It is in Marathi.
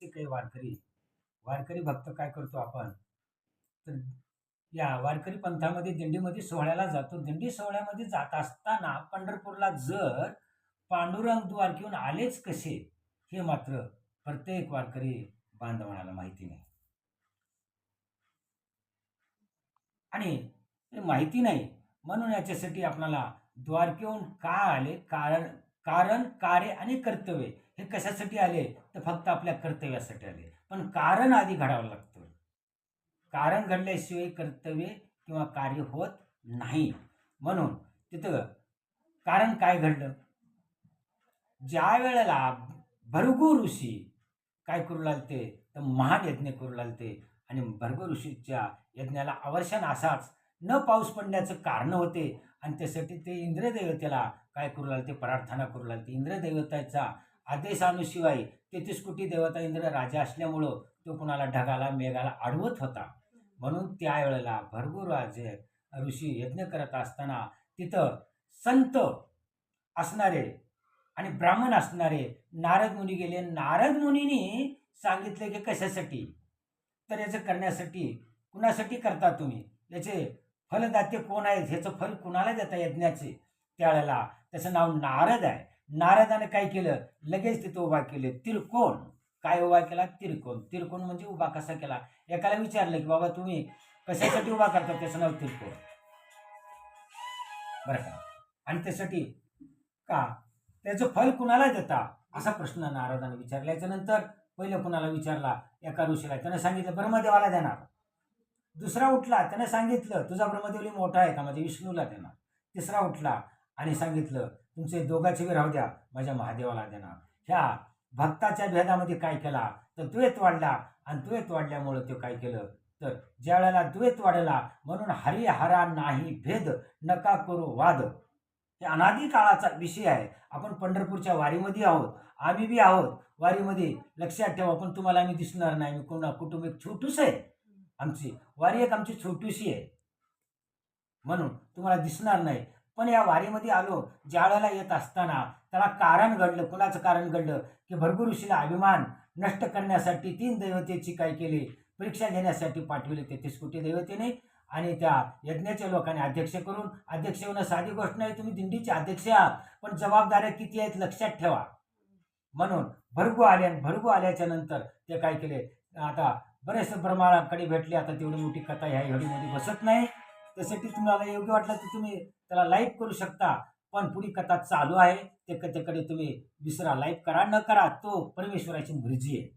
ते काही वारकरी वारकरी भक्त काय करतो आपण, तर या वारकरी पंथामध्ये दिंडीमध्ये सोहळ्याला जातो. दिंडी सोहळ्यामध्ये जात असताना पंढरपूरला जर पांडुरंग द्वारकीहून आलेच कसे, हे मात्र प्रत्येक वारकरी बांधवाला माहिती नाही. आणि हे माहिती नाही म्हणून याच्यासाठी आपल्याला द्वारकेहून का आले, कारण कारण, कार्य आणि कर्तव्य हे कशासाठी आले, तर फक्त आपल्या कर्तव्यासाठी आले. पण कारण आधी घडावं लागतं. कारण घडल्याशिवाय कर्तव्य किंवा कार्य होत नाही. म्हणून तिथं कारण काय घडलं? ज्या वेळेला भृगु ऋषी काय करू लागते, तर महान यज्ञ करू लागते आणि भृगु ऋषीच्या यज्ञाला अवर्षण असाच न पाऊस पडण्याचं कारण होते आणि त्यासाठी ते इंद्रदेवतेला काय करू लागते, प्रार्थना करू लागते. इंद्रदेवतेचा आदेशानुशिवाय 33 कोटी देवता इंद्र राजा असल्यामुळं तो कुणाला ढगाला मेघाला अडवत होता. म्हणून त्यावेळेला भृगु राजे ऋषी यज्ञ करत असताना तिथं संत असणारे आणि ब्राह्मण असणारे नारद मुनी गेले. नारद मुनींनी सांगितले की कशासाठी, तर याचं करण्यासाठी. कुणासाठी करता तुम्ही, याचे फलदाते कोण आहेत, ह्याचं फल कुणाला देता यज्ञाचे. त्यावेळेला त्याचं नाव नारद आहे. नारदाने काय केलं, लगेच तिथं उभा केले त्रिकोण. काय उभा केला, त्रिकोण. त्रिकोण म्हणजे उभा कसा केला, एकाला विचारलं की बाबा तुम्ही कशासाठी उभा करता, त्याचं नाव त्रिकोण बरं का. आणि त्यासाठी का, त्याचं फल कुणाला देता, असा प्रश्न नारदाने विचारला. याच्यानंतर पहिलं कुणाला विचारला, एका ऋषीला. त्यानं सांगितलं ब्रह्मदेवाला देणार. दुसरा उठला, त्यानं सांगितलं तुझा ब्रह्मदेवली मोठा आहे का, म्हणजे विष्णूला देणार. तिसरा उठला आणि सांगितलं तुमचे दोघांचे बी राहू द्या, माझ्या महादेवाला देणार. ह्या भक्ताच्या भेदामध्ये काय केला, तर द्वैत वाढला आणि द्वैत वाढल्यामुळं ते काय केलं, तर ज्या वेळेला द्वैत वाढला म्हणून हरिहरा नाही भेद नका करू वाद. हे अनादी काळाचा विषय आहे. आपण पंढरपूरच्या वारीमध्ये आहोत, आम्ही बी आहोत वारीमध्ये. लक्षात ठेवा, पण तुम्हाला आम्ही दिसणार नाही. मी कोणा कुटुंब एक छोटूस आहे, आमची वारी एक आमची छोटीशी आहे म्हणून तुम्हाला दिसणार नाही. पण या वारीमध्ये आलो, ज्या वेळेला येत असताना त्याला कारण घडलं. कुणाचं कारण घडलं, की भृगु ऋषीला अभिमान नष्ट करण्यासाठी 3 देवतेची काय केली, परीक्षा घेण्यासाठी पाठवली 33 कोटी देवतेने. आणि त्या यज्ञाच्या लोकांनी अध्यक्ष करून, अध्यक्ष होणं साधी गोष्ट नाही. तुम्ही दिंडीचे अध्यक्ष आहात, पण जबाबदाऱ्या किती आहेत लक्षात ठेवा. म्हणून भृगु आले आणि भृगु आल्याच्या नंतर ते काय केले, आता बरेच ब्रह्माकडे भेटले. आता तेवढी मोठी कथा ह्या एवढीमध्ये बसत नाही. त्यासाठी तुम्हाला योग्य वाटलं तर तुम्ही त्याला लाईक करू शकता. पण पुढी कथा चालू आहे, ते कथेकडे तुम्ही विसरा. लाईक करा न करा, तो परमेश्वराची मर्जी आहे.